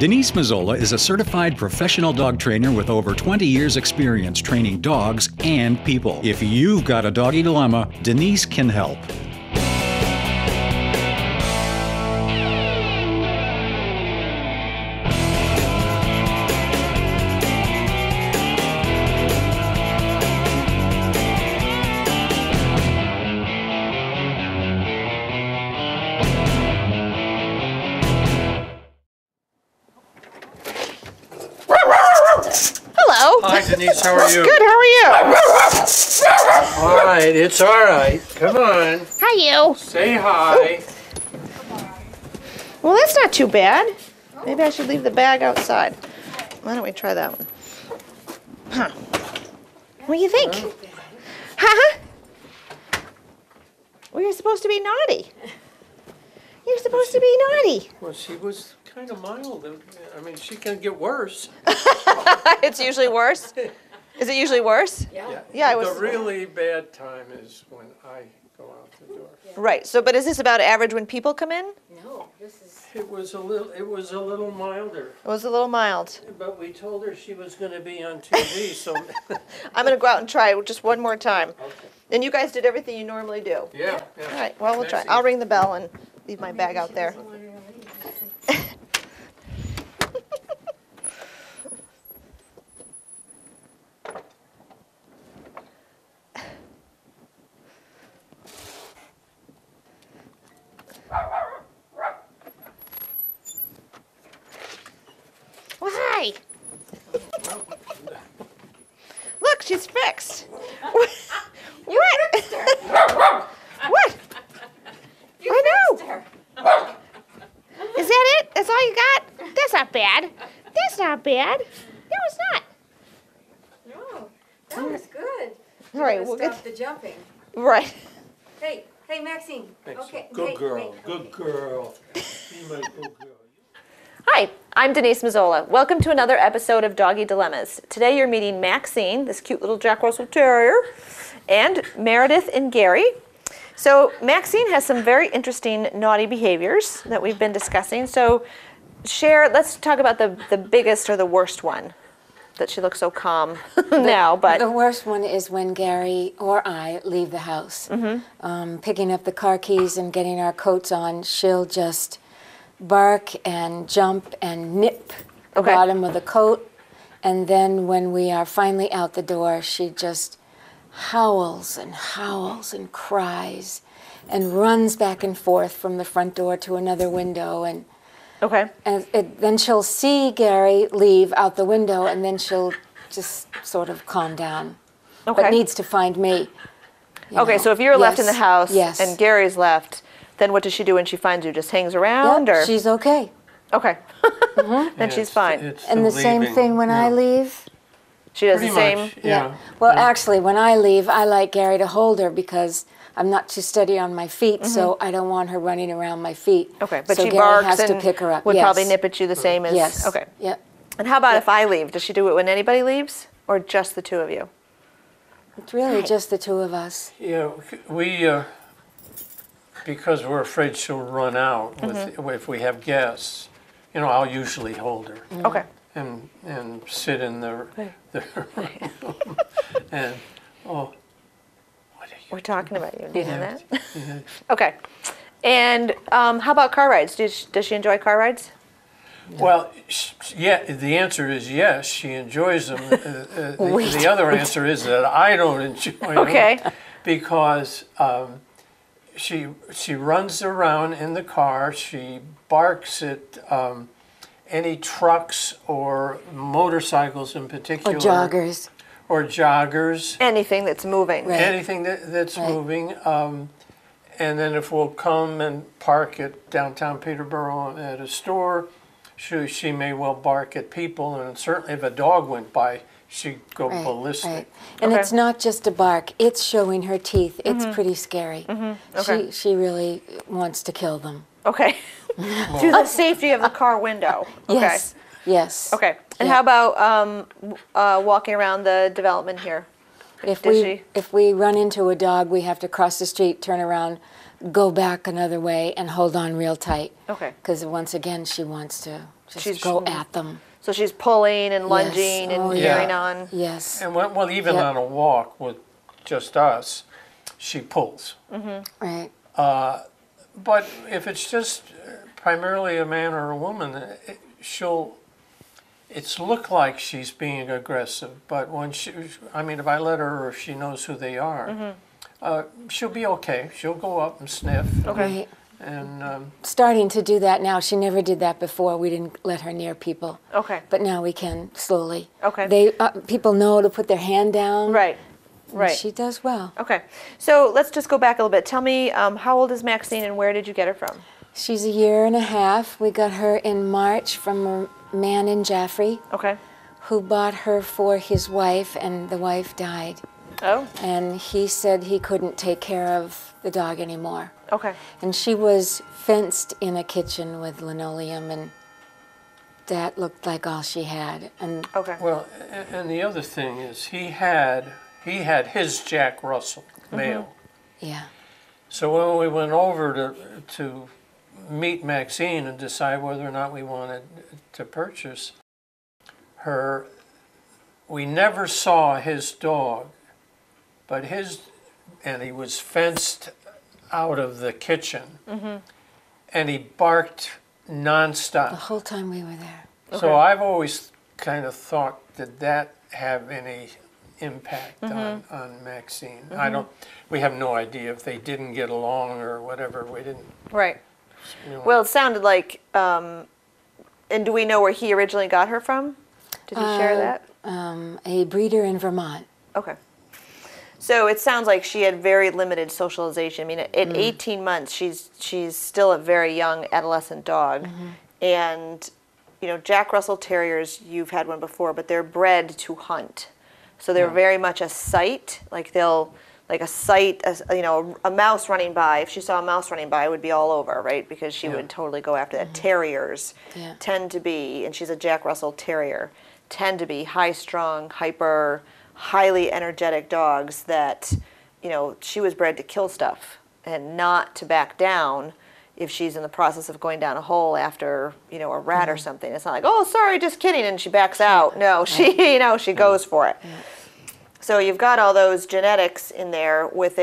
Denise Mazzola is a certified professional dog trainer with over 20 years experience training dogs and people. If you've got a doggy dilemma, Denise can help. Hello. Hi, Denise. How are you? Good. How are you? All right. It's all right. Come on. Hi, you. Say hi. Well, that's not too bad. Maybe I should leave the bag outside. Why don't we try that one? Huh. What do you think? Huh? Well, you're supposed to be naughty. You're supposed to be naughty. Well, she was kind of mild. I mean, she can get worse. It's usually worse? Is it usually worse? Yeah, I was. The really bad time is when I go out the door. Right. So, but is this about average when people come in? No, this is. It was a little milder. It was a little mild. But we told her she was going to be on TV, so. I'm going to go out and try it just one more time. Okay. And you guys did everything you normally do? Yeah. All right. Well, we'll try. Maxine. I'll ring the bell and leave my bag out there. Well, hi. Look, she's fixed. What? What? I know. Is that it? That's all you got? That's not bad. That's not bad. No, it's not. No, that was good. All right, Gotta we'll stop get the jumping. right. Hey, Maxine. Thanks. Okay. Good hey, girl. wait, Good okay. girl. Be my good girl. Hi, I'm Denise Mazzola. Welcome to another episode of Doggy Dilemmas. Today you're meeting Maxine, this cute little Jack Russell Terrier, and Meredith and Gary. So Maxine has some very interesting naughty behaviors that we've been discussing. So let's talk about the biggest or the worst one that she looks so calm now. But The worst one is when Gary or I leave the house. Picking up the car keys and getting our coats on, she'll just bark and jump and nip the Okay. bottom of the coat. And then when we are finally out the door, she just howls and cries and runs back and forth from the front door to another window. And okay. then she'll see Gary leave out the window, and then she'll just sort of calm down. Okay. But needs to find me. you Okay, know. so if you're left in the Yes, house yes. and Gary's left, then what does she do when she finds you? Just hangs around, Yep, or she's okay. okay? Then Yeah, she's fine. it's And the same leaving. thing when I leave. She does Pretty the same. much, yeah. Well, actually, when I leave, I like Gary to hold her because I'm not too steady on my feet, so I don't want her running around my feet. Okay, but so she Gary barks has and to pick her up. would Yes. probably nip at you the same as. Yes. Okay. Yep. And how about if I leave? Does she do it when anybody leaves, or just the two of you? It's really just the two of us. Yeah, we, because we're afraid she'll run out if we have guests, you know, I'll usually hold her Okay. and sit in the room and, oh, what are you? We're talking about you. Do you know Yeah. that? Yeah. Okay. And how about car rides? Does she enjoy car rides? Well, yeah, the answer is yes, she enjoys them. The other answer is that I don't enjoy them. Okay. Because she runs around in the car, she barks at any trucks or motorcycles in Or particular. joggers. Or joggers. Anything that's moving. Right. Anything that's moving. And then if we'll come and park at downtown Peterborough at a store, she may well bark at people, and certainly if a dog went by, she'd go ballistic. Right. And Okay. it's not just a bark, it's showing her teeth. It's pretty scary. Okay. She really wants to kill them. Okay. Through the safety of the car window. Okay. Yes. Yes. Okay. And Yeah. how about walking around the development here? If Does we she? if we run into a dog, we have to cross the street, turn around, go back another way, and hold on real tight. Okay. Because once again, she wants to just go at them. So she's pulling and lunging Yes. and Oh, carrying yeah. on. Yes. And well, even Yep. on a walk with just us, she pulls. Right. But if it's just primarily a man or a woman, it's look like she's being aggressive. But when if I let her, or if she knows who they are, she'll be okay. She'll go up and sniff. Right. And Starting to do that now. She never did that before. We didn't let her near people. Okay. But now we can slowly. Okay. People know to put their hand down. Right. and Right. She does well. Okay. So let's just go back a little bit. Tell me, how old is Maxine and where did you get her from? She's a year and a half. We got her in March from a man in Jaffrey Okay. who bought her for his wife, and the wife died. Oh. And he said he couldn't take care of the dog anymore. Okay. And she was fenced in a kitchen with linoleum, and that looked like all she had. And Okay. well, and the other thing is he had his Jack Russell male. yeah, So when we went over to meet Maxine and decide whether or not we wanted to purchase her, we never saw his dog, but he was fenced out of the kitchen, and he barked the nonstop. whole time we were there. So I've always kind of thought, did that have any impact on Maxine? We have no idea if they didn't get along or whatever. We didn't. Right. You know, Well, it sounded like, and do we know where he originally got her from? Did he share that? A breeder in Vermont. Okay. So it sounds like she had very limited socialization. I mean, at 18 months, she's still a very young adolescent dog. And, Jack Russell Terriers, you've had one before, but they're bred to hunt. So they're very much a sight, a mouse running by. If she saw a mouse running by, it would be all over, right? Because she would totally go after that. Terriers tend to be, and she's a Jack Russell Terrier, tend to be high-strung, hyper, highly energetic dogs that, she was bred to kill stuff and not to back down if she's in the process of going down a hole after, a rat or something. It's not like, oh, sorry, just kidding, and she backs out. No, she goes for it. So you've got all those genetics in there with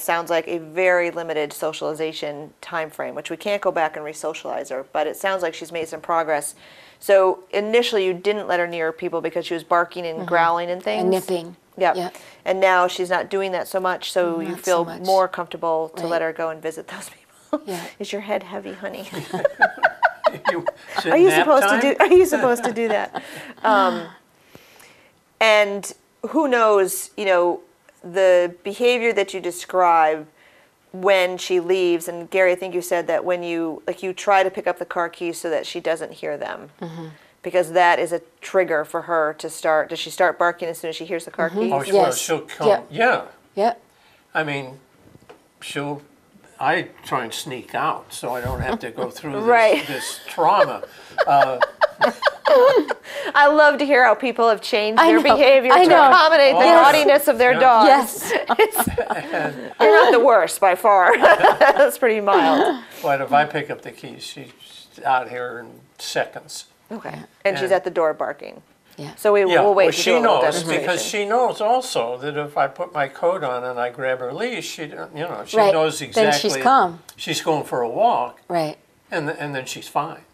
sounds like a very limited socialization time frame, which we can't go back and re-socialize her, but it sounds like she's made some progress. So initially you didn't let her near people because she was barking and growling and things. And nipping. Yep. Yep. And now she's not doing that so much, so you Not feel so much. more comfortable to Right. let her go and visit those people. Yeah. Is your head heavy, honey? is it Are you nap supposed time? to do? Are you supposed to do that? And who knows? The behavior that you describe when she leaves. And Gary, I think you said that when you try to pick up the car keys so that she doesn't hear them, because that is a trigger for her to start. Does she start barking as soon as she hears the car keys? Oh, Yes. she'll come. Yep. Yeah. Yep. I mean, I try and sneak out so I don't have to go through this, Right. this trauma. I love to hear how people have changed I their know, behavior I to know. accommodate the Yes. naughtiness of their Yeah. dogs. Yes. You're not the worst by far. That's pretty mild. But if I pick up the keys, she's out here in seconds. Okay. And she's Yeah. at the door barking. Yeah. So we'll wait well, to she do a little knows demonstration. because she knows also that if I put my coat on and I grab her leash, she Right. knows Then exactly. she's calm. She's going for a walk, Right. and then she's fine.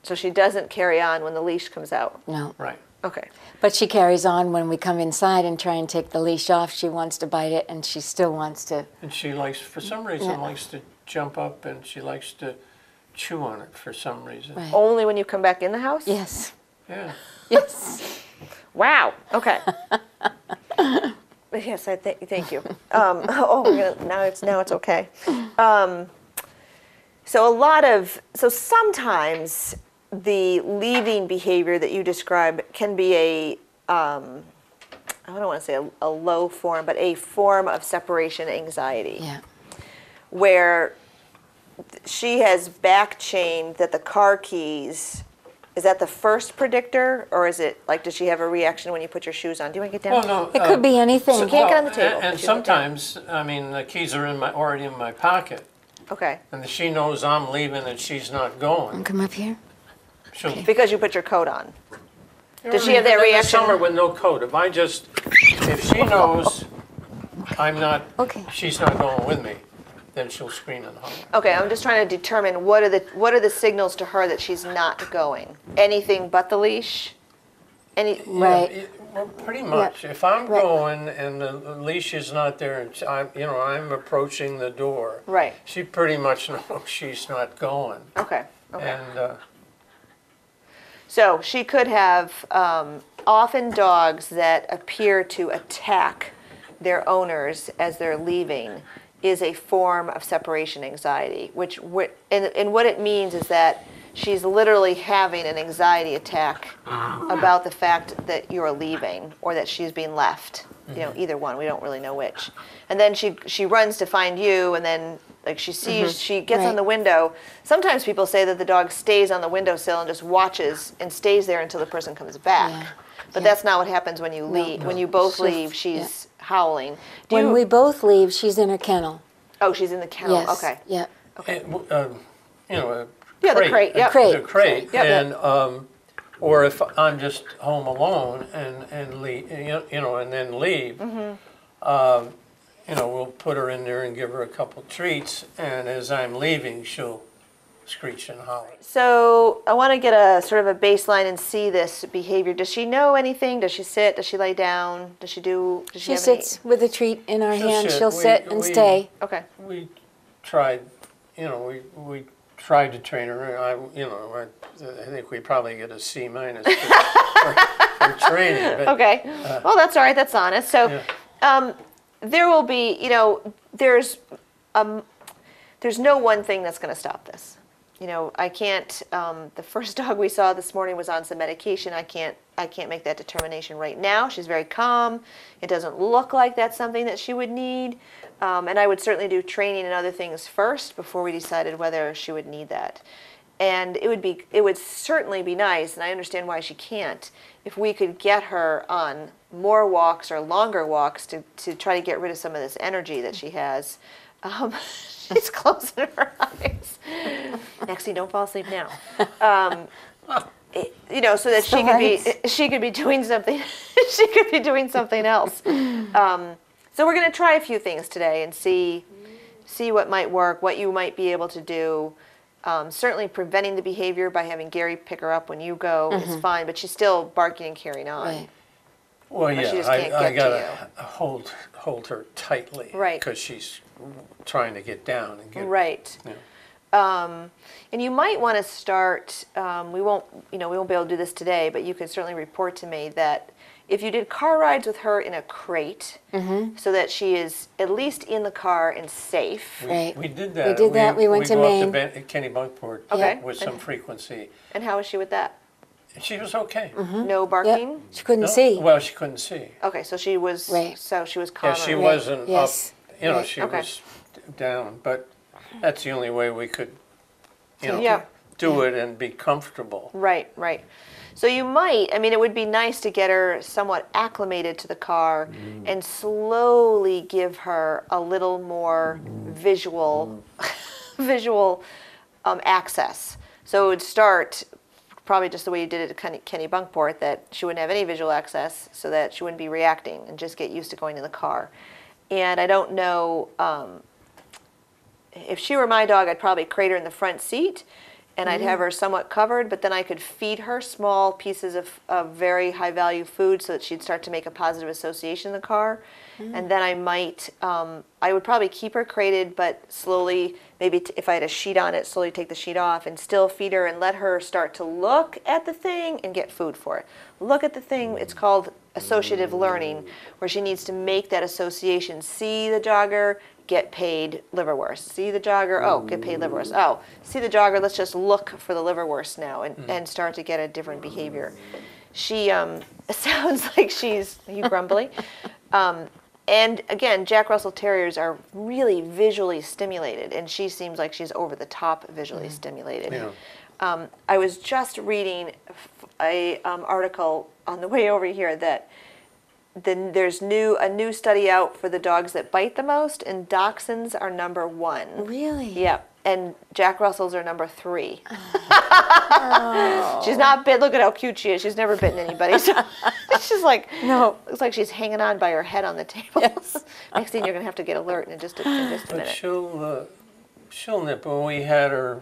So she doesn't carry on when the leash comes out. No. Right. Okay. But she carries on when we come inside and try and take the leash off. She wants to bite it, and she still wants to. And she likes, for some reason, Yeah. likes to jump up and she likes to chew on it for some reason. Right. Only when you come back in the house? Yes. Yeah. Yes. Wow. Okay. Yes, thank you. Now it's okay. So sometimes the leaving behavior that you describe can be I don't want to say a low form, but a form of separation anxiety. Yeah. Where she has back chained that the car keys. Is that the first predictor, or is it like, does she have a reaction when you put your shoes on? Do you want to get down? Well, no. It could be anything. She can't get on the table. And She's like that. sometimes, I mean, the keys are already in my pocket, Okay. and she knows I'm leaving and she's not going. Come up here. Because you put your coat on. Does I she have that mean, in the reaction? summer with no coat. If she knows I'm not, Okay. she's not going with me, then she'll scream and holler. Okay, I'm just trying to determine what are the signals to her that she's not going. Anything but the leash? Right. Well, pretty much. If I'm going and the leash is not there, and I'm approaching the door. Right. She pretty much knows she's not going. Okay. And So she could have often dogs that appear to attack their owners as they're leaving is a form of separation anxiety, and what it means is that she's literally having an anxiety attack about the fact that you're leaving or that she's being left. Either one. We don't really know which. And then she runs to find you, and then she sees, she gets on the window. Sometimes people say that the dog stays on the windowsill and just watches and stays there until the person comes back. Yeah. But that's not what happens when you leave. No. When you both leave, she's howling. When we both leave, she's in her kennel. Oh, she's in the kennel. Yes. Okay. Yeah. a The crate. Yep. The crate. Yep. And or if I'm just home alone and leave, and then leave, we'll put her in there and give her a couple treats, and as I'm leaving, she'll screech and holler. So I want to get a sort of a baseline and see this behavior. Does she know anything? Does she sit? Does she lay down? Does she do? Does She sits with a treat in her hand. She'll sit and stay. Okay. We tried, we tried to train her. I think we probably get a C- for training. But, Okay. Well, that's all right. That's honest. So there will be, there's no one thing that's going to stop this. I can't. The first dog we saw this morning was on some medication. I can't make that determination right now. She's very calm. It doesn't look like that's something that she would need. And I would certainly do training and other things first before we decided whether she would need that. And it would certainly be nice, and I understand why she can't, if we could get her on more walks or longer walks to try to get rid of some of this energy that she has. She's closing her eyes. Maxie, don't fall asleep now. So that she could be doing something. She could be doing something else. So we're going to try a few things today and see what might work, what you might be able to do. Certainly preventing the behavior by having Gary pick her up when you go is fine, but she's still barking and carrying on. Right. Well, She just I can't get gotta hold her tightly, Right. Because she's trying to get down and get Right. Yeah. And you might want to start. We won't be able to do this today, but you can certainly report to me that if you did car rides with her in a crate, so that she is at least in the car and safe. Right. We did that. We did that. We went to go Maine. up to Kennebunkport Okay. with some frequency. And how was she with that? She was okay. No barking. Yep. She couldn't No? see. Well, she couldn't see. Okay, so she was. Right. So she was Yeah, calmer. she wasn't Yes. up. Right. She Okay. was down. But that's the only way we could, Yeah. do it and be comfortable. Right, right. So you might, it would be nice to get her somewhat acclimated to the car and slowly give her a little more visual access. So it would start probably just the way you did it at Kennebunkport, that she wouldn't have any visual access so that she wouldn't be reacting and just get used to going in the car. And I don't know, if she were my dog, I'd probably crate her in the front seat and I'd have her somewhat covered, but then I could feed her small pieces of very high value food so that she'd start to make a positive association in the car. And then I might, I would probably keep her crated, but slowly, maybe if I had a sheet on it, slowly take the sheet off and still feed her and let her start to look at the thing and get food for it. Look at the thing, it's called associative learning, where she needs to make that association. See the jogger, get paid liverwurst. See the jogger, oh, get paid liverwurst. Oh, see the jogger, let's just look for the liverwurst now and start to get a different behavior. She sounds like she's, are you grumbly? And again, Jack Russell Terriers are really visually stimulated, and she seems like she's over the top visually stimulated. Yeah. I was just reading a article on the way over here that there's a new study out for the dogs that bite the most, and dachshunds are number one. Really? Yep. and Jack Russells are number 3. She's not bit. Look at how cute she is. She's never bitten anybody. So she's like, No. looks like she's hanging on by her head on the table. Yes. Next thing you're gonna have to get alert in just a But minute. she'll nip. When we had her,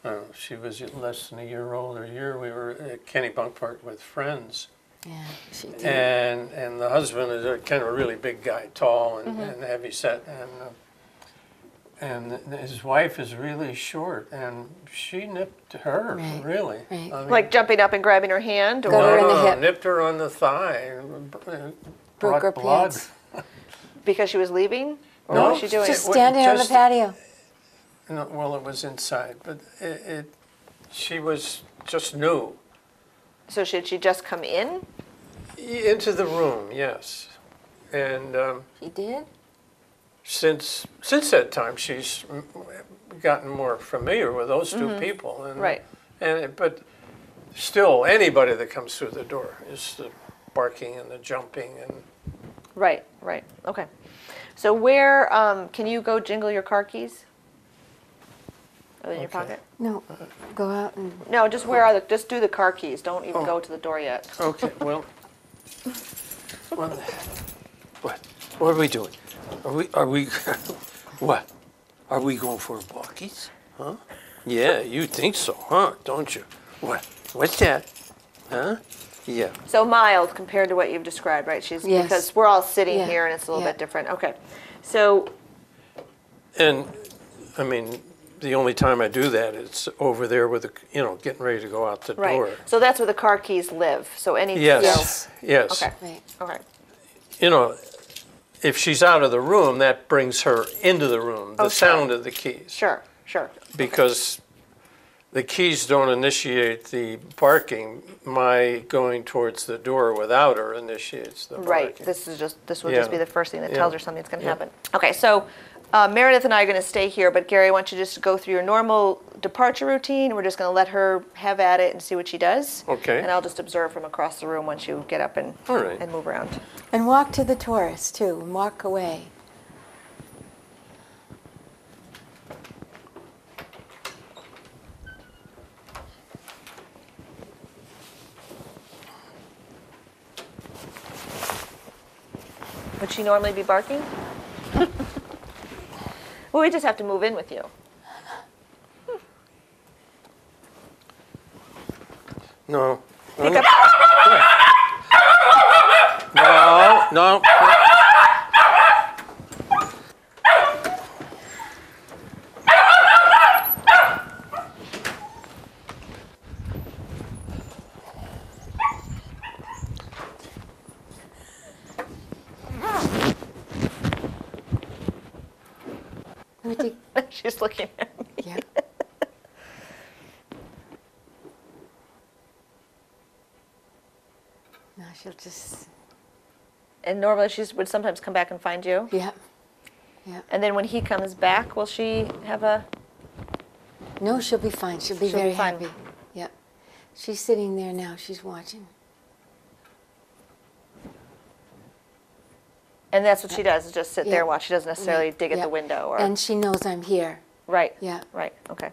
I don't know, she was less than a year old or a year. We were at Kennebunk Park with friends. Yeah, she did. And the husband is a kind of a really big guy, tall and heavy set, and his wife is really short, and she nipped her, Right, really. right. I mean, Like jumping up and grabbing her hand, Got or her in the hip. nipped her on the thigh, Broke brought her blood. pants. because she was leaving, or No, what was she doing? Just It wa- standing on the just- patio. No, well, it was inside, but she was just new. So should she just come in? Into the room, yes. And She did? since that time, she's gotten more familiar with those two people. And, Right. But still, anybody that comes through the door is the barking and the jumping. And Right. Okay. So where can you go jingle your car keys? Are they in your Okay. pocket? No, go out and, No, just where are the? Just do the car keys. Don't even go to the door yet. okay, well, what are we doing? Are we what? Are we going for walkies? Huh? Yeah, you think so, huh? Don't you? What's that? Huh? Yeah. So mild compared to what you've described, right? She's Yes. because we're all sitting Yeah. here and it's a little Yeah. bit different. Okay. So And I mean, the only time I do that is over there with getting ready to go out the right. door. So that's where the car keys live. So any Yes. Yes. Okay. right. Okay. If she's out of the room, that brings her into the room, the Oh, sure. sound of the keys. Sure. Because the keys don't initiate the barking. My going towards the door without her initiates the barking. Right. This will just Yeah. be the first thing that Yeah. tells her something's going to Yeah. happen. Okay. So Meredith and I are going to stay here, but Gary, I want you just to go through your normal departure routine. We're just going to let her have at it and see what she does. Okay. And I'll just observe from across the room once you get up and All right. and move around. And walk to the Taurus, too, and walk away. Would she normally be barking? Well, we just have to move in with you. No. Pick up. No. Let me take, She's looking at me. yeah. No, she'll just, And normally she would sometimes come back and find you. yeah. Yeah. And then when he comes back, will she have a? No, she'll be fine. She'll be She'll be very fine. happy. Yep. She's sitting there now. She's watching. And that's what she does, is just sit there Yeah. and watch. She doesn't necessarily dig at Yeah. the window or. And she knows I'm here. Right. Yeah. Right. Okay.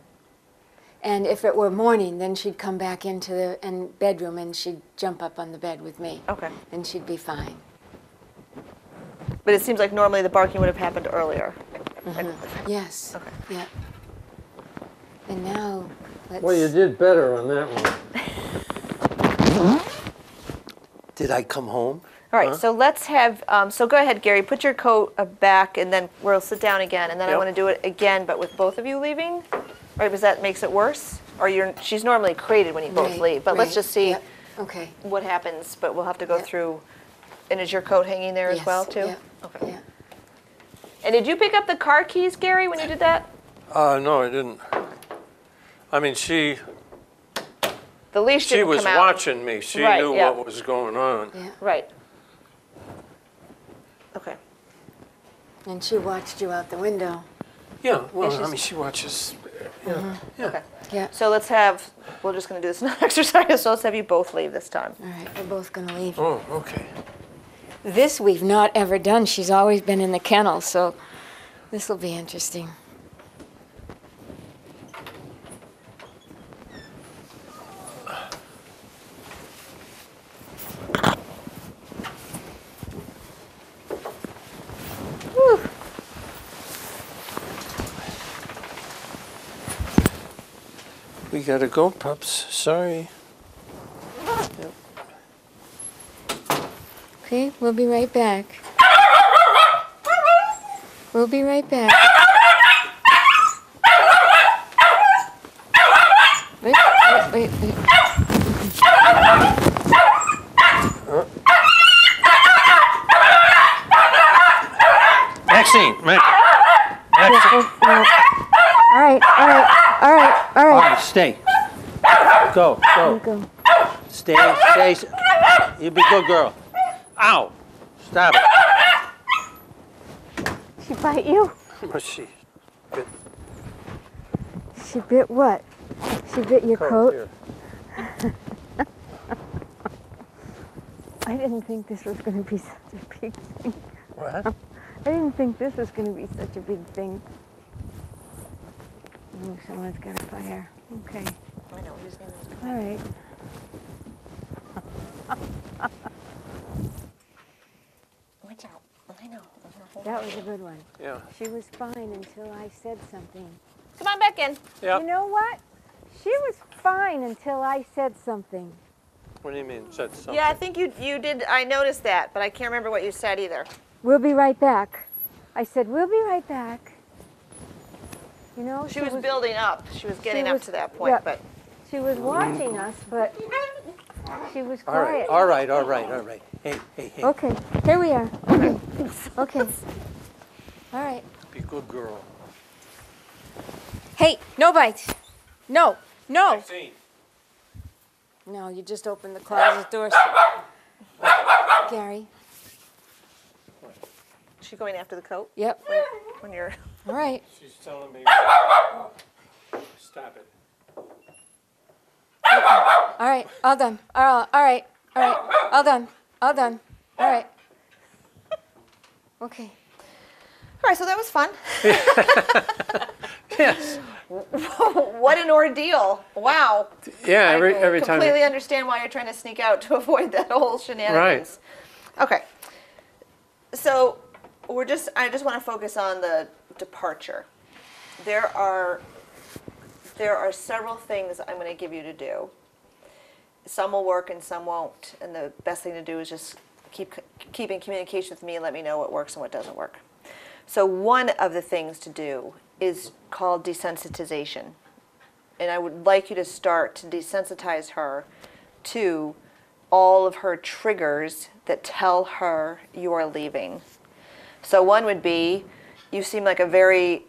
And if it were morning, then she'd come back into the bedroom and she'd jump up on the bed with me. Okay. And she'd be fine. But it seems like normally the barking would have happened earlier. Yes. Okay. Yeah. And now, let's... Well, you did better on that one. Did I come home? All right, so let's have, so go ahead, Gary, put your coat back, and then we'll sit down again, and then I Yep. want to do it again, but with both of you leaving? Right, because that makes it worse? Or she's normally crated when you both Right, leave, but let's right. just see Yep. Okay. what happens, but we'll have to go Yep. through, and is your coat hanging there as Yes, well, too? yep, Okay. Yeah. And did you pick up the car keys, Gary, when you did that? No, I didn't. I mean, she The leash didn't was come out. watching me. She Right, knew yeah. what was going on. Yeah. Right. Okay. And she watched you out the window. Yeah, well, she's- I mean, she watches. Yeah. Okay. Yeah. So let's have, we're just going to do this another exercise, so let's have you both leave this time. All right, we're both going to leave. Oh, okay. This we've not ever done. She's always been in the kennel, so this will be interesting. We gotta go, pups. Sorry. Yep. Okay, we'll be right back. We'll be right back. Wait. Maxine, Maxine. All right. Stay. Go. Go. Stay. You be a good girl. Ow! Stop it. She bite you? She bit She bit what? She bit your coat? here. I didn't think this was going to be such a big thing. What? I didn't think this was going to be such a big thing. Oh, someone's got a fire. Okay. I know, whose name is All right. Watch out. I know. That was a good one. Yeah. She was fine until I said something. Come on back in. Yep. You know what? She was fine until I said something. What do you mean? Said something? Yeah, I think you did. I noticed that, but I can't remember what you said either. We'll be right back. I said, we'll be right back. You know, She was building up. She was getting up to that point, yeah. but She was watching us, but she was All right. quiet. All right. Hey. Okay, here we are. Okay. All right. Be a good girl. Hey, no bites. No. Maxine. No, you just opened the closet door. Gary. is she going after the coat Yep. when you're? All right. She's telling me. Stop it. All right. All done. All right. All done. All right. Okay. All right, so that was fun. Yes. What an ordeal! Wow. Yeah. I Every time. completely understand why you're trying to sneak out to avoid that whole shenanigans. Right. Okay. So I just want to focus on the departure. There are several things I'm going to give you to do. Some will work and some won't. And the best thing to do is just keep in communication with me and let me know what works and what doesn't work. So one of the things to do is called desensitization. And I would like you to start to desensitize her to all of her triggers that tell her you are leaving. So one would be, you seem like a very,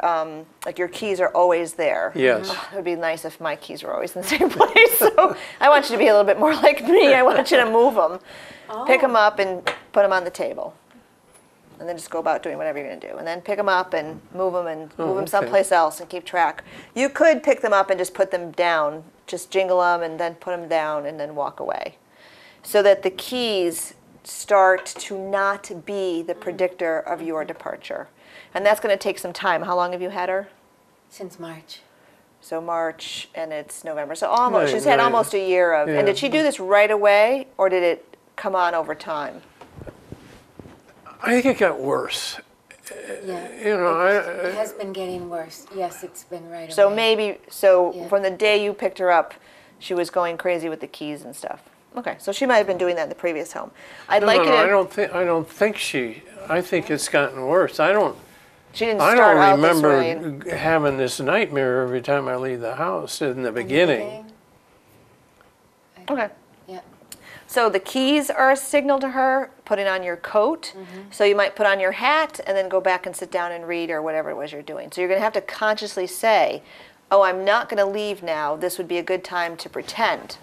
like your keys are always there. Yes. Oh, it would be nice if my keys were always in the same place. So I want you to be a little bit more like me. I want you to move them. Pick them up and put them on the table. And then just go about doing whatever you're going to do. And then pick them up and move them okay. someplace else and keep track. You could pick them up and just put them down, just jingle them and then put them down and then walk away. So that the keys start to not be the predictor of your departure. And that's going to take some time. How long have you had her? Since March. So March and it's November. So almost, Right, she's had right. almost a year of, Yeah. and did she do this right away or did it come on over time? I think it got worse. Yeah. You know, It has been getting worse. Yes, it's been right So away. maybe, Yeah. from the day you picked her up, she was going crazy with the keys and stuff. Okay, so she might have been doing that in the previous home. I'd like you to. I don't think she. I think it's gotten worse. She didn't I start don't out this way. remember having this nightmare every time I leave the house in the beginning. Okay. Yeah. So the keys are a signal to her, putting on your coat. So you might put on your hat and then go back and sit down and read or whatever it was you're doing. So you're going to have to consciously say, oh, I'm not going to leave now. This would be a good time to pretend.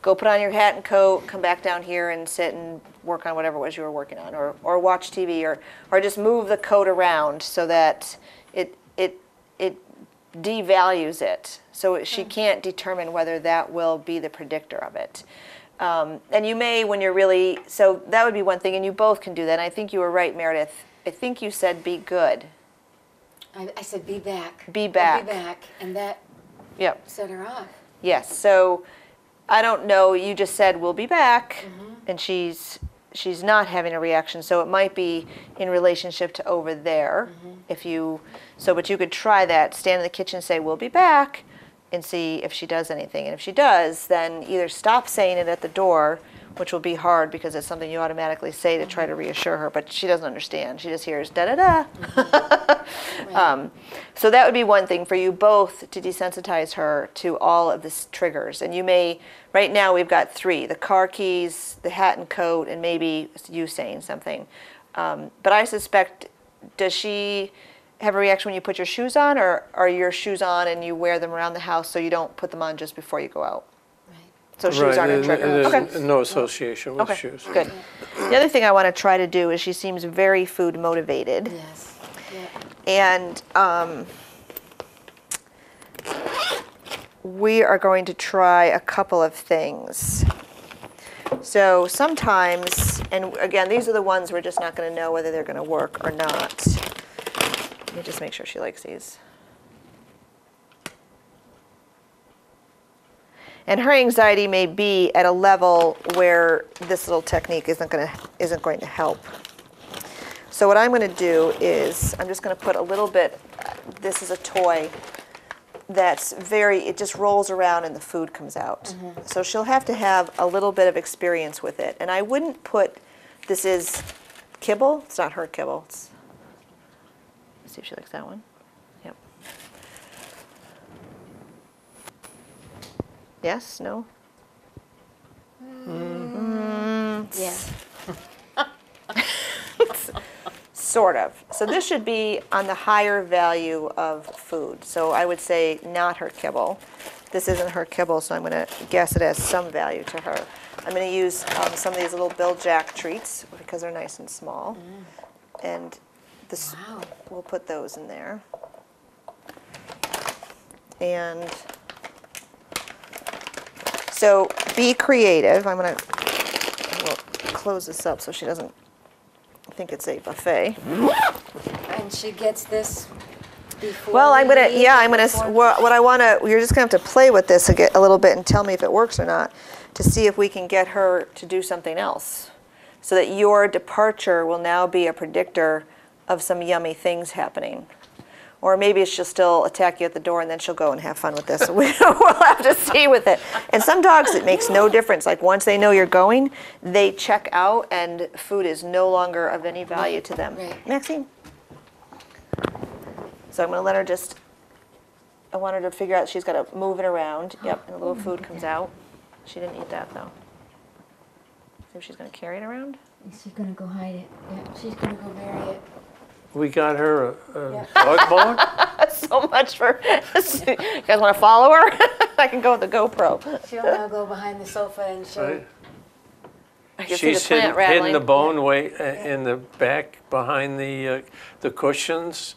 Go put on your hat and coat, come back down here and sit and work on whatever it was you were working on, or watch TV, or just move the coat around so that it devalues it. So she can't determine whether that will be the predictor of it. And you may, when you're really, so that would be one thing, and you both can do that. And I think you were right, Meredith. I think you said be good. I said, be back. Be back. Be back. And that Yep. set her off. Yes. So I don't know. You just said we'll be back, and she's not having a reaction. So it might be in relationship to over there. If you but you could try that. Stand in the kitchen, say we'll be back, and see if she does anything. And if she does, then either stop saying it at the door, which will be hard because it's something you automatically say to try to reassure her, but she doesn't understand. She just hears da-da-da. So that would be one thing for you both to desensitize her to all of these triggers. And you may, right now we've got 3, the car keys, the hat and coat, and maybe you saying something. But I suspect, does she have a reaction when you put your shoes on, or are your shoes on and you wear them around the house so you don't put them on just before you go out? So shoes aren't a trigger. There's no association with shoes. Good. The other thing I want to try to do is she seems very food motivated. Yes. Yeah. And we are going to try a couple of things. So sometimes, and again, these are the ones we're just not going to know whether they're going to work or not. Let me just make sure she likes these. And her anxiety may be at a level where this little technique isn't going to help. So what I'm going to do is I'm just going to put a little bit. This is a toy that's it just rolls around and the food comes out. So she'll have to have a little bit of experience with it. And I wouldn't put, this is kibble. It's not her kibble. Let's see if she likes that one. Yep. Yes? No? Yes. Sort of. So this should be on the higher value of food. So I would say not her kibble. This isn't her kibble, so I'm going to guess it has some value to her. I'm going to use some of these little Bill Jack treats because they're nice and small. And this, we'll put those in there. And so be creative. We'll close this up so she doesn't think it's a buffet. And she gets this before. Well, what I want to, you're just going to have to play with this a little bit and tell me if it works or not to see if we can get her to do something else so that your departure will now be a predictor of some yummy things happening. Or maybe she'll still attack you at the door and then she'll go and have fun with this. We'll have to see with it. And some dogs, it makes no difference. Like once they know you're going, they check out and food is no longer of any value to them. Right. Maxine? So I'm going to let her I want her to figure out she's got to move it around. Yep, and a little food comes out. She didn't eat that though. See if she's going to carry it around? She's going to go hide it. Yeah, she's going to go bury it. We got her a dog bone. So much for. You guys want to follow her? I can go with the GoPro. She'll now go behind the sofa and she'll. Right. I can see the She's plant rattling. hidden the bone way in the back behind the cushions,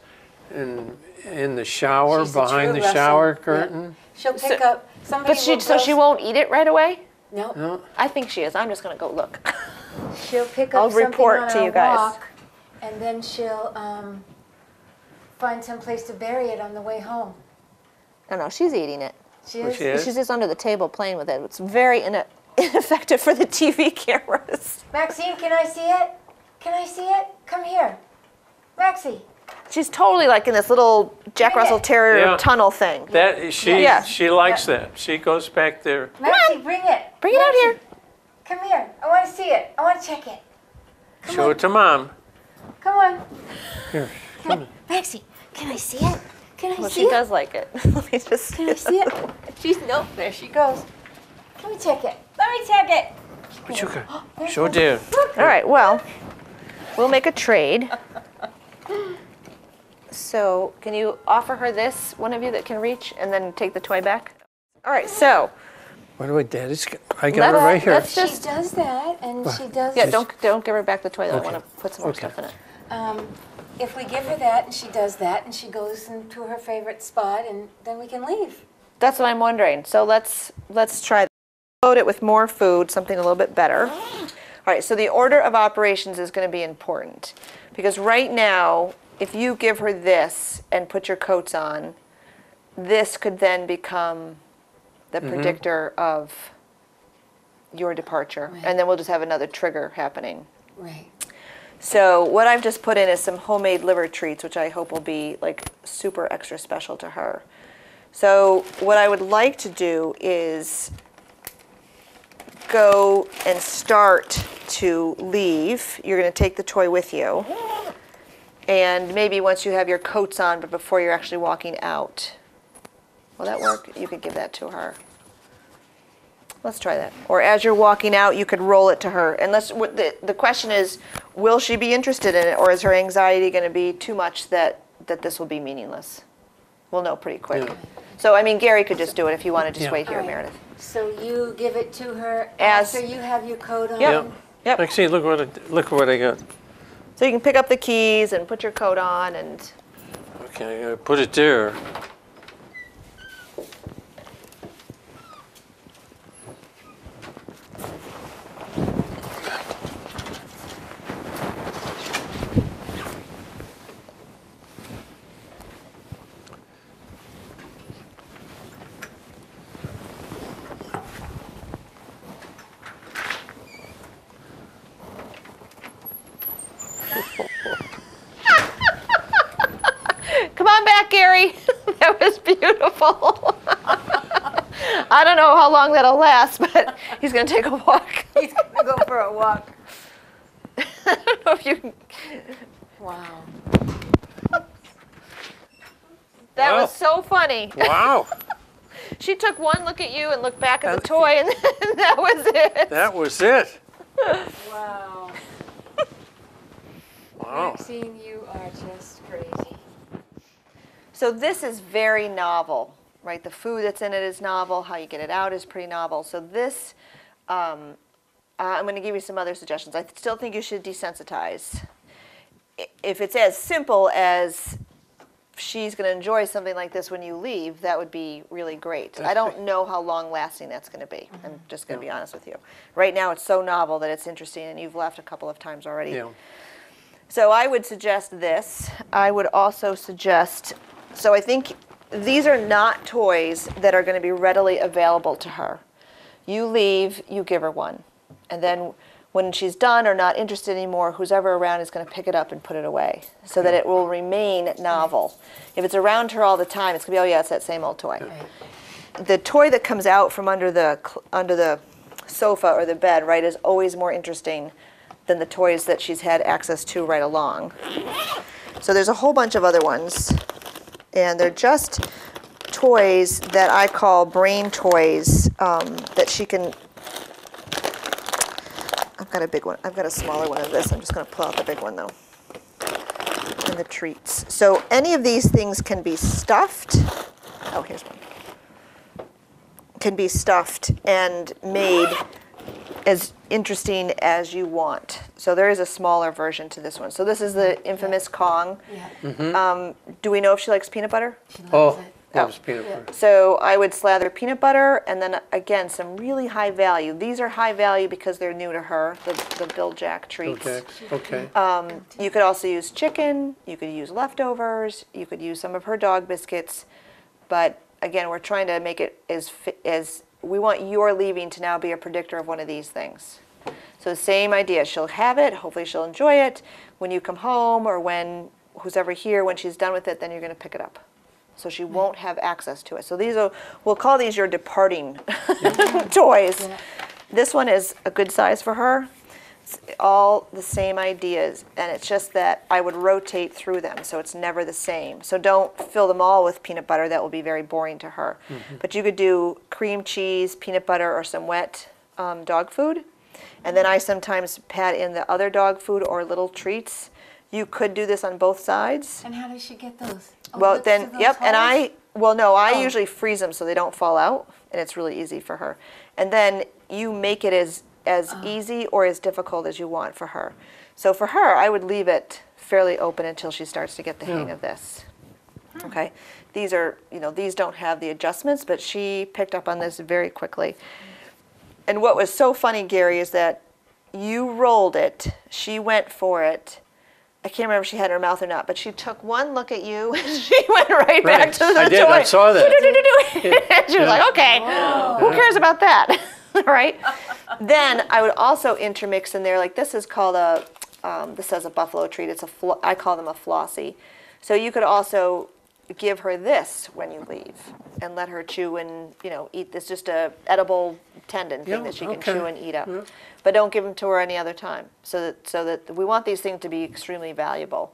and in the shower She's the behind true the shower Russell. curtain. Yeah. She'll pick up somebody. But so she won't eat it right away? No. No. I think she is. I'm just going to go look. She'll pick up I'll something report on to our you guys. walk, and then she'll find some place to bury it on the way home. No, she's eating it. She Oh, is. she is? She's just under the table playing with it. It's very ineffective for the TV cameras. Maxine, can I see it? Can I see it? Come here. Maxie. She's totally like in this little Jack Bring Russell it. Terrier Yeah. tunnel thing. That she Yeah. she likes that. She goes back there. Maxie, bring it. Bring it out Maxie, here. Come here. I want to see it. I want to check it. Show it to mom. Come on. Here, come on. Maxie, can I see it? Can I Well, see she it? does like it. Let me just. Can I see it? She's, nope, there she goes. Let me check it. Let me check it. What you got? Show there. All right, well, we'll make a trade. So, can you offer her this, one of you that can reach, and then take the toy back? All right, so. By the way, Daddy's. I got it Let's- right here. let's She just. does that, and she does. Yeah, don't give her back the toy though. Okay. I want to put some more Okay. stuff in it. If we give her that, and she does that, and she goes into her favorite spot, and then we can leave. That's what I'm wondering. So let's try that. Load it with more food, something a little bit better. All right, so the order of operations is going to be important because right now, if you give her this and put your coats on, this could then become the predictor of your departure, Right. and then we'll just have another trigger happening. Right. So what I've just put in is some homemade liver treats, which I hope will be like super extra special to her. So what I would like to do is go and start to leave. You're going to take the toy with you. And maybe once you have your coats on, but before you're actually walking out. Will that work? You could give that to her. Let's try that. Or as you're walking out, you could roll it to her. And the question is, will she be interested in it, or is her anxiety going to be too much that this will be meaningless? We'll know pretty quick. Yeah. So, I mean, Gary could just do it if you want to just Yeah. wait here, All right. Meredith. So you give it to her As- after you have your coat on? Yep. Yep. Actually, look what I got. So you can pick up the keys and put your coat on and... Okay, I put it there. Come on back, Gary. That was beautiful. I don't know how long that'll last, but he's going to take a walk. He's going to go for a walk. I don't know if you can... Wow. That Wow. was so funny. Wow, She took one look at you and looked back at the toy, and then that was it. that was it. Wow. Wow. Maxine, you are just crazy. So this is very novel, right? The food that's in it is novel. How you get it out is pretty novel. So this, I'm going to give you some other suggestions. I still think you should desensitize. If it's as simple as she's going to enjoy something like this when you leave, that would be really great. I don't know how long lasting that's going to be. I'm just going to be honest with you. Right now it's so novel that it's interesting, and you've left a couple of times already. Yeah. So I would suggest this. I would also suggest, so I think these are not toys that are going to be readily available to her. You leave, you give her one. And then when she's done or not interested anymore, who's ever around is going to pick it up and put it away so that it will remain novel. If it's around her all the time, it's going to be, oh yeah, it's that same old toy. The toy that comes out from under the sofa or the bed, right, is always more interesting than the toys that she's had access to right along. So there's a whole bunch of other ones, and they're just toys that I call brain toys that she can... I've got a big one. I've got a smaller one of this. I'm just going to pull out the big one, though. And the treats. So any of these things can be stuffed. Oh, here's one. Can be stuffed and made as interesting as you want. So there is a smaller version to this one. So this is the infamous Kong. Yeah. Do we know if she likes peanut butter? She loves Oh, it. that was peanut butter. So I would slather peanut butter, and then again, some really high value. These are high value because they're new to her, the Bill Jack treats. Okay. You could also use chicken, you could use leftovers, you could use some of her dog biscuits, but again, we're trying to make it as we want your leaving to now be a predictor of one of these things. So the same idea, she'll have it, hopefully she'll enjoy it. When you come home or when who's ever here, when she's done with it, then you're going to pick it up. So she won't have access to it. So these are, we'll call these your departing toys. Yeah. This one is a good size for her. It's all the same ideas, and it's just that I would rotate through them, so it's never the same. So don't fill them all with peanut butter. That will be very boring to her. But you could do cream cheese, peanut butter, or some wet dog food. And then I sometimes pat in the other dog food or little treats. You could do this on both sides. And how does she get those? Oh, Well, lips then, to those yep, and holes? I Oh. usually freeze them so they don't fall out, and it's really easy for her. And then you make it as easy or as difficult as you want for her. So for her, I would leave it fairly open until she starts to get the hang of this. Okay, these are, these don't have the adjustments, but she picked up on this very quickly. And what was so funny, Gary, is that you rolled it, she went for it. I can't remember if she had it in her mouth or not, but she took one look at you and she went right back to the I did, toy. I saw that. And she was like, okay, who cares about that? Right? Then I would also intermix in there, like this is called this says a buffalo treat. I call them a flossy. So you could also give her this when you leave and let her chew and, eat this, just a edible tendon thing that she can chew and eat up. But don't give them to her any other time. So that we want these things to be extremely valuable.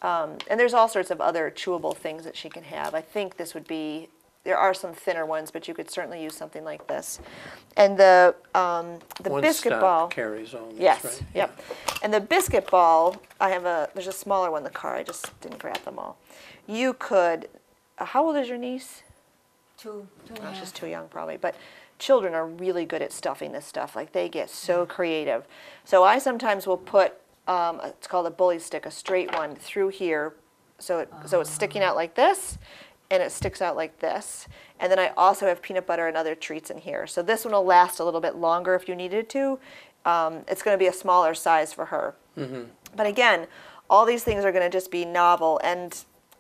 And there's all sorts of other chewable things that she can have. I think this would be, there are some thinner ones, but you could certainly use something like this. And the biscuit ball carries all this, yes, right? yep. And the biscuit ball, there's a smaller one in the car. I just didn't grab them all. You could, how old is your niece? Two and a half. She's too young probably, but children are really good at stuffing this stuff. Like they get so creative. So I sometimes will put, it's called a bully stick, a straight one through here. So it's sticking out like this, and it sticks out like this. And then I also have peanut butter and other treats in here. So this one will last a little bit longer if you needed to. It's going to be a smaller size for her. But again, all these things are going to just be novel. And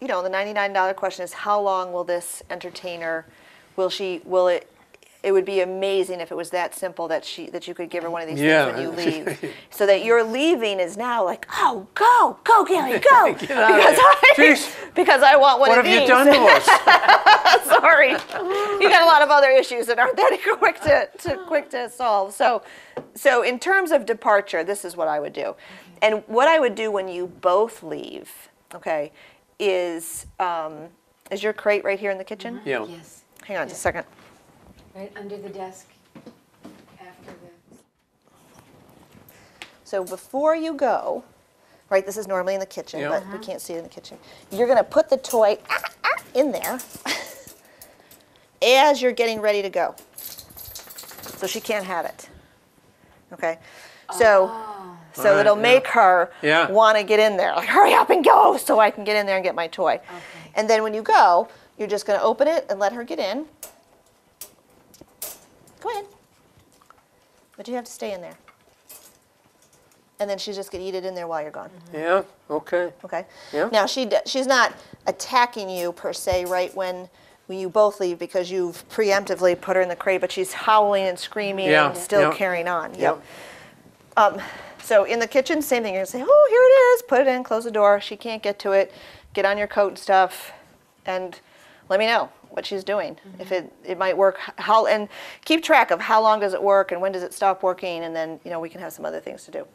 the $99 question is, how long will this entertain her? It would be amazing if it was that simple that you could give her one of these things when you leave. So that your leaving is now like, oh, go, Gary, go. Because I want one of these. What have you done to us? Sorry. You got a lot of other issues that aren't that quick to solve. So in terms of departure, this is what I would do. And what I would do when you both leave, okay, is your crate right here in the kitchen? Yeah. Yes. Hang on just a second. Right under the desk after the... So before you go, right, this is normally in the kitchen, Yeah. but we can't see it in the kitchen. You're going to put the toy in there as you're getting ready to go. So she can't have it. Okay? So Right, it'll make her Yeah. want to get in there. Like, hurry up and go so I can get in there and get my toy. Okay. And then when you go, you're just going to open it and let her get in. Go ahead. But you have to stay in there. And then she's just going to eat it in there while you're gone. Yeah, okay. Okay? Yeah. Now, she's not attacking you per se right when you both leave because you've preemptively put her in the crate, but she's howling and screaming Yeah, and still yeah. carrying on. Yeah. So in the kitchen, same thing. You're going to say, oh, here it is. Put it in, close the door. She can't get to it. Get on your coat and stuff, and let me know what she's doing. If it might work, and keep track of how long does it work and when does it stop working, and then we can have some other things to do.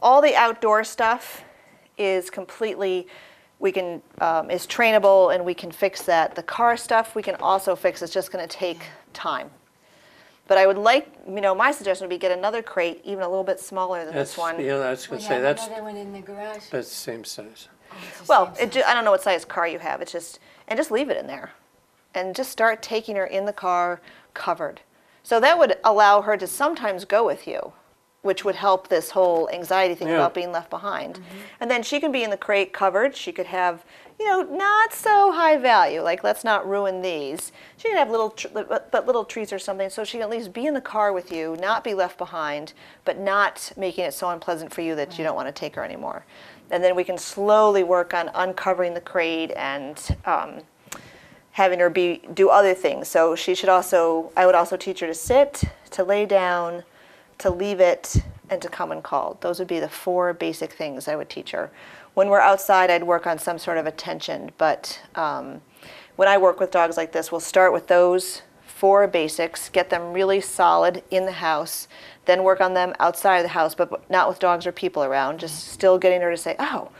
All the outdoor stuff is completely, is trainable, and we can fix that. The car stuff we can also fix. It's just going to take time. But I would like, my suggestion would be get another crate, even a little bit smaller than this one. Yeah, I was going We to say, have that's another one in the garage. the same size. It's the Well, same size. I don't know what size car you have. It's just leave it in there, and just start taking her in the car covered. So that would allow her to sometimes go with you, which would help this whole anxiety thing Yeah. about being left behind. And then she can be in the crate covered. She could have, not so high value. Like, let's not ruin these. She can have little treats or something, so she can at least be in the car with you, not be left behind, but not making it so unpleasant for you that you don't want to take her anymore. And then we can slowly work on uncovering the crate and having her do other things. So I would also teach her to sit, to lay down, to leave it, and to come and call. Those would be the 4 basic things I would teach her. When we're outside, I'd work on some sort of attention, but when I work with dogs like this, we'll start with those 4 basics, get them really solid in the house, then work on them outside of the house, but not with dogs or people around, just still getting her to say, oh,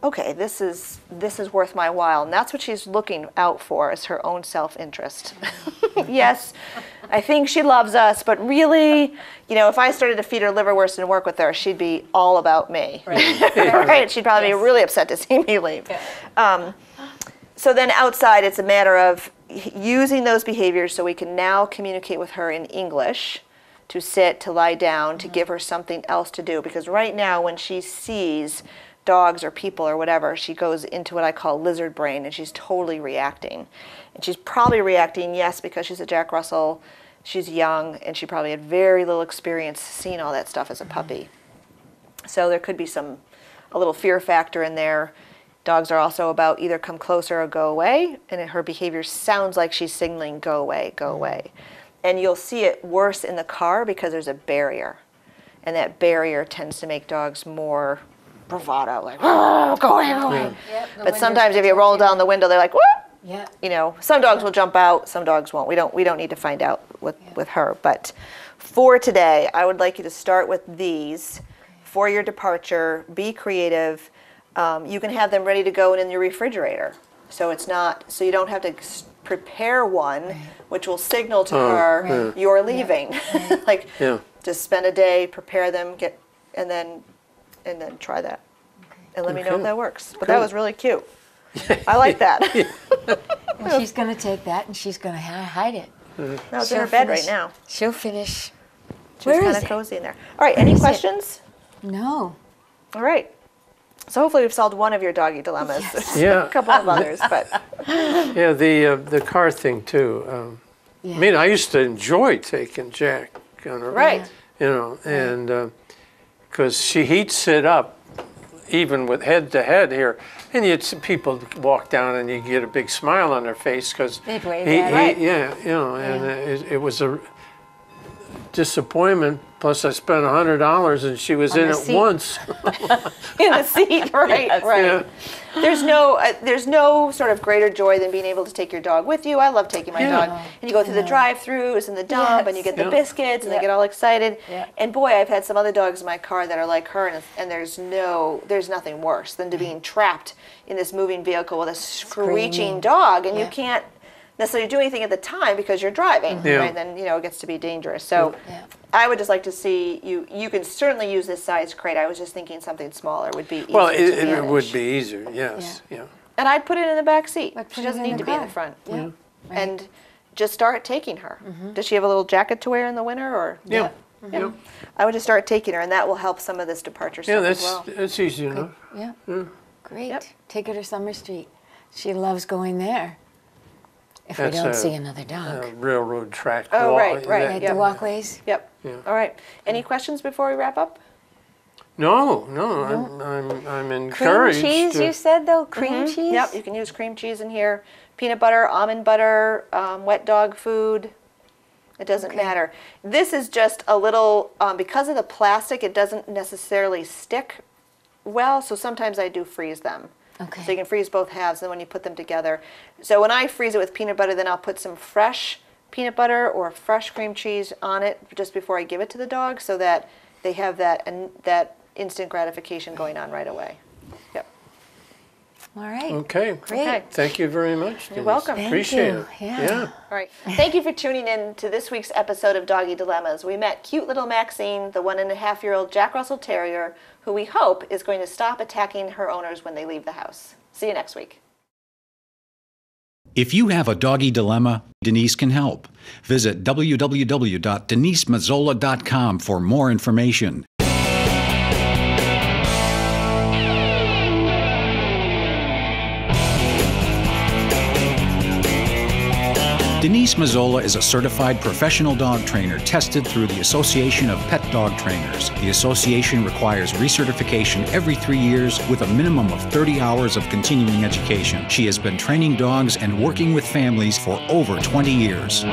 okay, this is worth my while. And that's what she's looking out for, is her own self-interest. Yes, I think she loves us, but really, if I started to feed her liverwurst and work with her, she'd be all about me. Right. Right? She'd probably be really upset to see me leave. Yeah. So then outside, it's a matter of using those behaviors so we can now communicate with her in English, to sit, to lie down, to give her something else to do. Because right now, when she sees dogs or people or whatever, she goes into what I call lizard brain, and she's totally reacting. And she's probably reacting, yes, because she's a Jack Russell, she's young, and she probably had very little experience seeing all that stuff as a puppy. So there could be a little fear factor in there. Dogs are also about either come closer or go away, and her behavior sounds like she's signaling go away, go away. And you'll see it worse in the car because there's a barrier. And that barrier tends to make dogs more bravado, like, oh, go away, go away. Yep, But sometimes if you roll down the window, they're like, what? Yeah. You know, some dogs will jump out, some dogs won't. We don't need to find out with her. But for today, I would like you to start with these for your departure. Be creative. You can have them ready to go in your refrigerator. So it's not, so you don't have to prepare one, which will signal to her you're leaving. Like, just spend a day, prepare them, and then try that. And let me know if that works. But that was really cute. I like that. And she's going to take that and she's going to hide it. No, it's in her bed right now. She'll finish. She's Where kind is of it? cozy in there. All right, any questions? No. All right. So hopefully we've solved one of your doggy dilemmas. There's Yeah. a couple of others, but Yeah, the car thing too. I mean, I used to enjoy taking Jack on her, right. you know, and because he'd sit up, even with head to head here, and you'd see people walk down and you get a big smile on their face because They'd wave at her. Right. yeah, you know, and it was a disappointment. Plus, I spent $100 and she was On in the it seat. once. In the seat, right, right. Yeah. There's no sort of greater joy than being able to take your dog with you. I love taking my dog, and you go through the drive-throughs and the dump, and you get the biscuits, and they get all excited. Yeah. And boy, I've had some other dogs in my car that are like her, and there's nothing worse than to being trapped in this moving vehicle with a screeching Screaming. dog, and you can't necessarily do anything at the time because you're driving, Yeah. right? And then it gets to be dangerous. So Yeah. I would just like to see you can certainly use this size crate. I was just thinking something smaller would be easier Well, to it manage. would be easier, yes. Yeah. And I'd put it in the back seat. But She put it doesn't in need the to be in the car. front. Yeah. Right. And just start taking her. Does she have a little jacket to wear in the winter, or? Yeah. Yeah. I would just start taking her, and that will help some of this departure Yeah, stuff as well. that's easy enough. Yeah. Great. Yep. Take her to Summer Street. She loves going there. If That's we don't a- see another dog. Railroad track. Oh, right, right, that- Right, yeah. the walkways. Yep. All right. Any questions before we wrap up? No, I'm Cream encouraged. cheese, you said, though? Cream cheese? Yep. You can use cream cheese in here, peanut butter, almond butter, wet dog food. It doesn't matter. This is just a little, because of the plastic, it doesn't necessarily stick well, so sometimes I do freeze them. Okay. So you can freeze both halves, and then when you put them together. So when I freeze it with peanut butter, then I'll put some fresh peanut butter or fresh cream cheese on it just before I give it to the dog, so that they have that instant gratification going on right away. Yep. All right. Okay. Great. Okay. Thank you very much. Denise. welcome. Thank Appreciate you. it. Yeah. All right. Thank you for tuning in to this week's episode of Doggy Dilemmas. We met cute little Maxine, the 1.5-year-old Jack Russell Terrier, who we hope is going to stop attacking her owners when they leave the house. See you next week. If you have a doggy dilemma, Denise can help. Visit www.denisemazzola.com for more information. Denise Mazzola is a certified professional dog trainer tested through the Association of Pet Dog Trainers. The association requires recertification every 3 years with a minimum of 30 hours of continuing education. She has been training dogs and working with families for over 20 years.